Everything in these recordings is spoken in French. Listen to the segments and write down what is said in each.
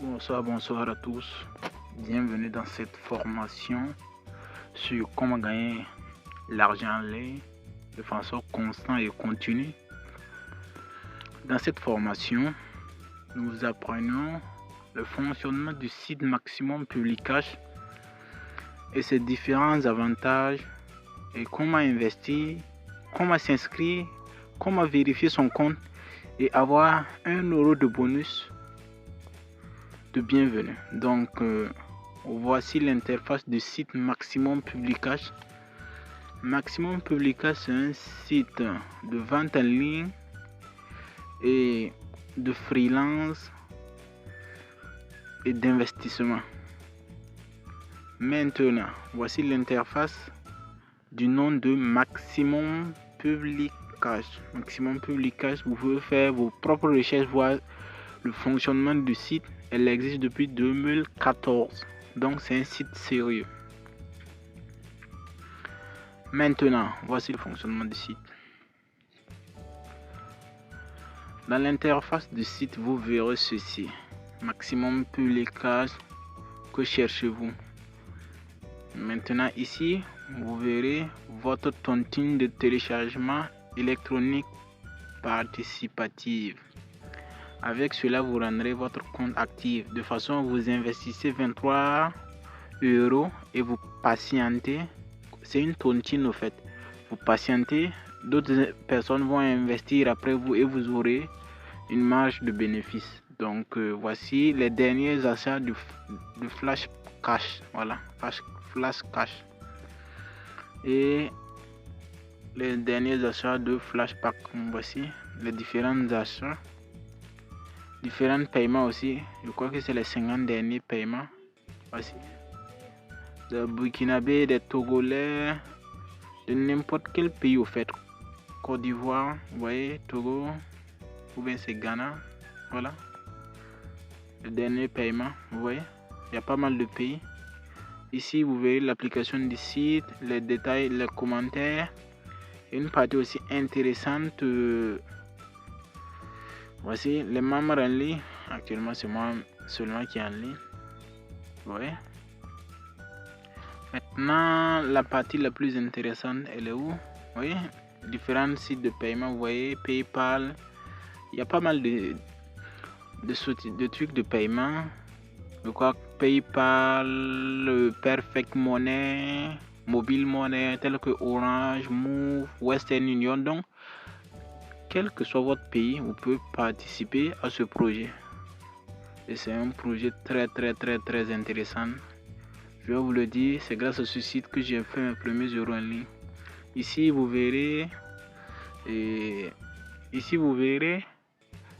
Bonsoir à tous. Bienvenue dans cette formation sur comment gagner l'argent en ligne de façon constante et continue. Dans cette formation, nous apprenons le fonctionnement du site Maximum Publicash et ses différents avantages et comment investir, comment s'inscrire, comment vérifier son compte et avoir 1 euro de bonus de bienvenue. Donc voici l'interface du site Maximum Publicash. Maximum Publicash, c'est un site de vente en ligne et de freelance et d'investissement. Maintenant, voici l'interface du nom de Maximum Publicash. Maximum Publicash, vous pouvez faire vos propres recherches, voir le fonctionnement du site. Elle existe depuis 2014, donc c'est un site sérieux. Maintenant, voici le fonctionnement du site. Dans l'interface du site, vous verrez ceci. Maximum Publicash, que cherchez-vous? Maintenant ici, vous verrez votre tontine de téléchargement électronique participative. Avec cela, vous rendrez votre compte actif. De façon, vous investissez 23 euros et vous patientez. C'est une tontine au fait. Vous patientez, d'autres personnes vont investir après vous et vous aurez une marge de bénéfice. Donc voici les derniers achats du Flash Cash. Voilà, Flash Cash. Et les derniers achats de Flash Pack. Voici les différents achats. Différents paiements aussi. Je crois que c'est les 50 derniers paiements. Voici. Des Burkinabés, des Togolais, de n'importe quel pays au fait. Côte d'Ivoire, vous voyez, Togo, ou bien c'est Ghana. Voilà. Le dernier paiement, vous voyez. Il y a pas mal de pays. Ici, vous verrez l'application du site, les détails, les commentaires. Une partie aussi intéressante. Voici les membres en ligne. Actuellement, c'est moi seulement qui est en ligne. Vous voyez. Maintenant, la partie la plus intéressante, elle est où? Vous voyez, différents sites de paiement. Vous voyez, PayPal. Il y a pas mal de trucs de paiement. Je crois que PayPal, Perfect Money, Mobile Money, tel que Orange, Move, Western Union. Donc, quel que soit votre pays, vous pouvez participer à ce projet. Et c'est un projet très intéressant. Je vais vous le dire, c'est grâce à ce site que j'ai fait mes premiers euros en ligne. Ici, vous verrez,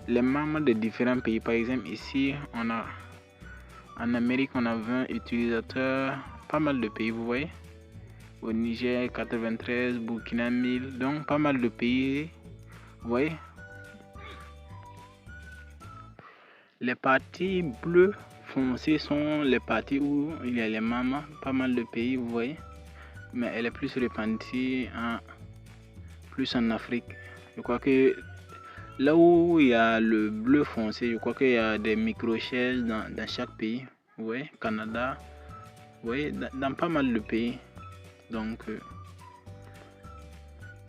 les membres de différents pays. Par exemple, ici, on a en Amérique, on a 20 utilisateurs, pas mal de pays, vous voyez. Au Niger, 93, Burkina 1000, donc pas mal de pays. Vous voyez, les parties bleues foncées sont les parties où il y a les membres, pas mal de pays, vous voyez, mais elle est plus répandue en Afrique. Je crois que là où il y a le bleu foncé, je crois qu'il y a des micro-chaises dans chaque pays. Vous voyez, Canada, vous voyez, dans pas mal de pays. Donc,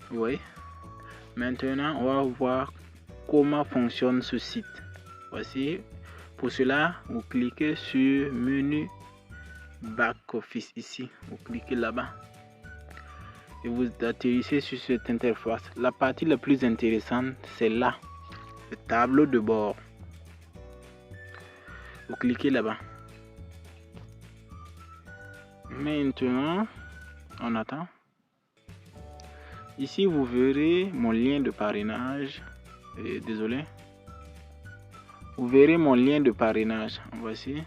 vous voyez. Maintenant, on va voir comment fonctionne ce site. Voici. Pour cela, vous cliquez sur menu back office ici. Vous cliquez là-bas et vous atterrissez sur cette interface. La partie la plus intéressante, c'est là, le tableau de bord. Vous cliquez là-bas. Maintenant, on attend. Ici, vous verrez mon lien de parrainage. Désolé. Vous verrez mon lien de parrainage. Voici.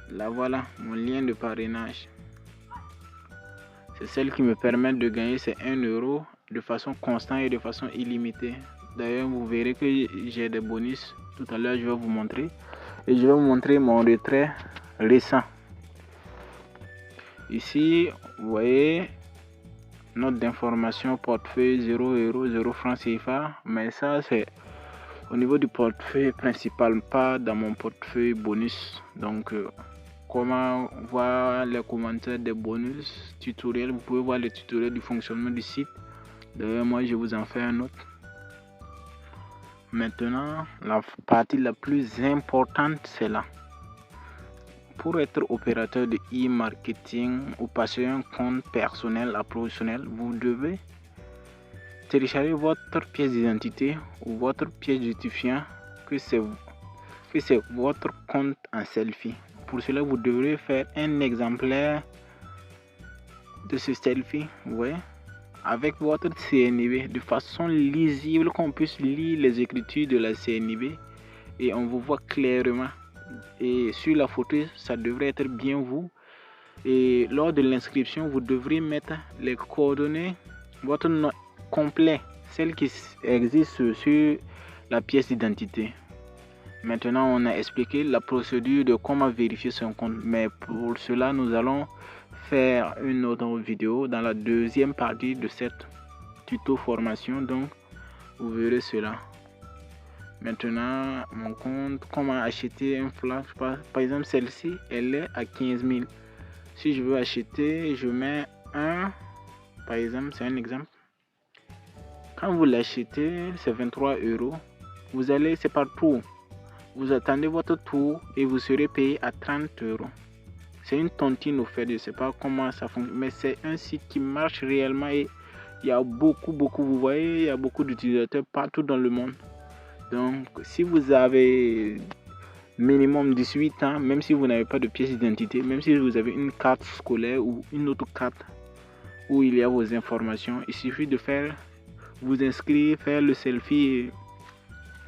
Là, voilà mon lien de parrainage. C'est celle qui me permet de gagner ces 1 euro de façon constante et de façon illimitée. D'ailleurs, vous verrez que j'ai des bonus. Tout à l'heure, je vais vous montrer. Et je vais vous montrer mon retrait récent. Ici, vous voyez, note d'information, portefeuille 0 euros, 0 francs CFA. Mais ça, c'est Au niveau du portefeuille principal, pas dans mon portefeuille bonus. Donc, comment voir les commentaires des bonus tutoriels. Vous pouvez voir les tutoriels du fonctionnement du site. D'ailleurs, moi, je vous en fais un autre. Maintenant, la partie la plus importante, c'est là. Pour être opérateur de e-marketing ou passer un compte personnel à professionnel, vous devez télécharger votre pièce d'identité ou votre pièce justifiant que c'est votre compte en selfie. Pour cela, vous devrez faire un exemplaire de ce selfie, ouais, avec votre CNIB de façon lisible, qu'on puisse lire les écritures de la CNIB et on vous voit clairement. Et sur la photo, ça devrait être bien vous. Et lors de l'inscription, vous devrez mettre les coordonnées, votre nom complet, celle qui existe sur la pièce d'identité. Maintenant, on a expliqué la procédure de comment vérifier son compte, mais pour cela, nous allons faire une autre vidéo dans la deuxième partie de cette tuto formation. Donc, vous verrez cela. Maintenant, mon compte, comment acheter un flash, par exemple, celle-ci, elle est à 15 000. Si je veux acheter, je mets un, par exemple, c'est un exemple. Quand vous l'achetez, c'est 23 €. Vous allez, c'est par tour. Vous attendez votre tour et vous serez payé à 30 €. C'est une tontine au fait, je ne sais pas comment ça fonctionne, mais c'est un site qui marche réellement et il y a beaucoup, vous voyez, il y a beaucoup d'utilisateurs partout dans le monde. Donc, si vous avez minimum 18 ans, même si vous n'avez pas de pièce d'identité, même si vous avez une carte scolaire ou une autre carte où il y a vos informations, il suffit de vous inscrire, faire le selfie.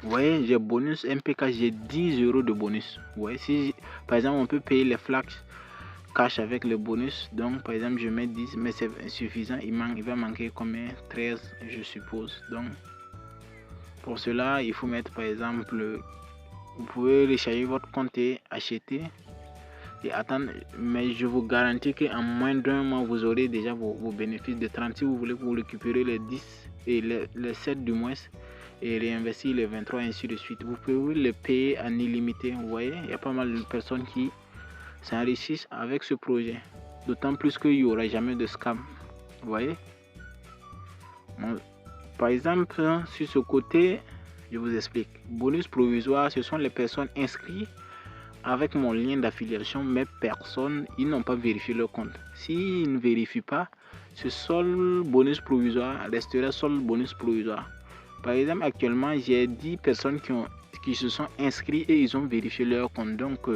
Vous voyez, j'ai bonus MPK, j'ai 10 € de bonus. Vous voyez, si par exemple on peut payer les flags cash avec le bonus, donc par exemple je mets 10, mais c'est insuffisant, il va manquer combien? 13 je suppose. Donc pour cela il faut mettre par exemple, vous pouvez recharger votre compte et acheter et attendre, mais je vous garantis qu'en moins d'un mois vous aurez déjà vos bénéfices de 30. Si vous voulez vous récupérer les 10 et les 7 du moins et réinvestir les 23 ainsi de suite, vous pouvez les payer en illimité. Vous voyez, il y a pas mal de personnes qui s'enrichissent avec ce projet, d'autant plus qu'il n'y aura jamais de scam. Vous voyez, par exemple sur ce côté, je vous explique. Bonus provisoire, ce sont les personnes inscrites avec mon lien d'affiliation, mais personne, ils n'ont pas vérifié leur compte. S'ils ne vérifient pas, ce seul bonus provisoire restera seul bonus provisoire. Par exemple, actuellement, j'ai 10 personnes qui se sont inscrites et ils ont vérifié leur compte. Donc,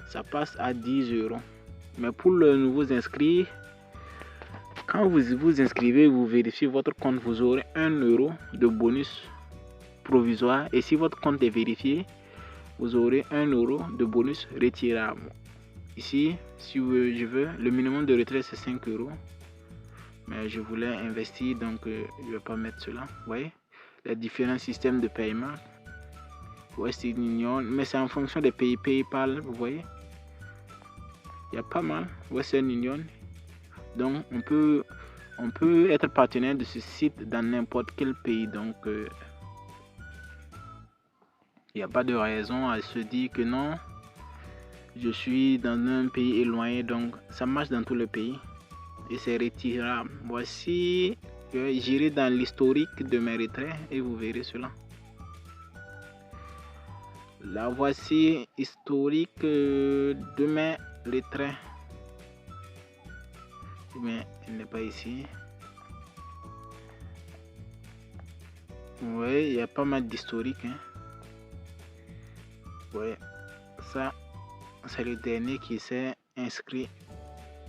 ça passe à 10 €. Mais pour les nouveaux inscrits, quand vous vous inscrivez, vous vérifiez votre compte, vous aurez 1 € de bonus provisoire. Et si votre compte est vérifié, vous aurez 1 € de bonus retirable. Ici, si je veux, le minimum de retrait c'est 5 €. Mais je voulais investir, donc je ne vais pas mettre cela. Vous voyez, les différents systèmes de paiement. Western Union, mais c'est en fonction des pays. PayPal, vous voyez, il y a pas mal. Western Union. Donc on peut être partenaire de ce site dans n'importe quel pays. Donc il n'y a pas de raison à se dire que non, je suis dans un pays éloigné. Donc ça marche dans tous les pays et c'est retirable. Voici, j'irai dans l'historique de mes retraits et vous verrez cela. La voici historique de mes retraits. Mais il n'est pas ici. Ouais, il y a pas mal d'historique. Hein. Ouais, ça, c'est le dernier qui s'est inscrit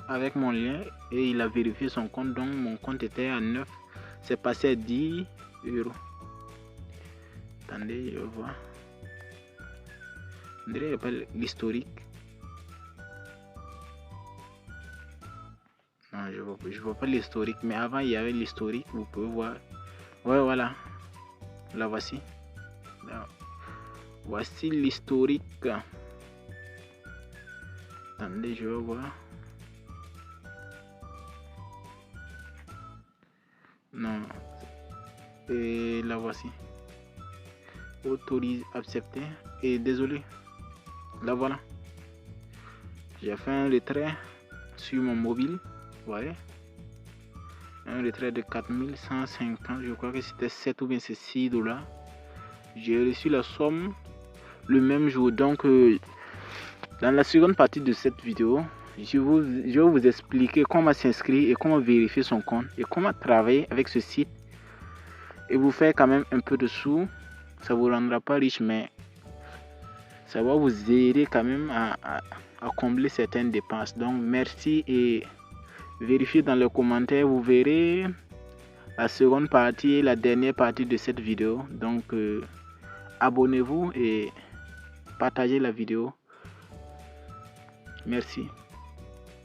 avec mon lien et il a vérifié son compte. Donc mon compte était à 9. C'est passé à 10 €. Attendez, je vois. On dirait qu'il n'y a pas l'historique. Non, je vois pas l'historique, mais avant il y avait l'historique, vous pouvez voir. Ouais, voilà, la voici. Là. Voici l'historique. Attendez, je vais voir. Non, et la voici. autorise, accepter. Et désolé, là voilà, j'ai fait un retrait sur mon mobile. Vous voyez, un retrait de 4150, je crois que c'était 7 ou bien c'est 6 $. J'ai reçu la somme le même jour. Donc dans la seconde partie de cette vidéo, je vais vous expliquer comment s'inscrire et comment vérifier son compte et comment travailler avec ce site et vous faire quand même un peu de sous. Ça vous rendra pas riche, mais ça va vous aider quand même à combler certaines dépenses. Donc merci, et vérifiez dans les commentaires, vous verrez la seconde partie et la dernière partie de cette vidéo. Donc abonnez-vous et partagez la vidéo. Merci.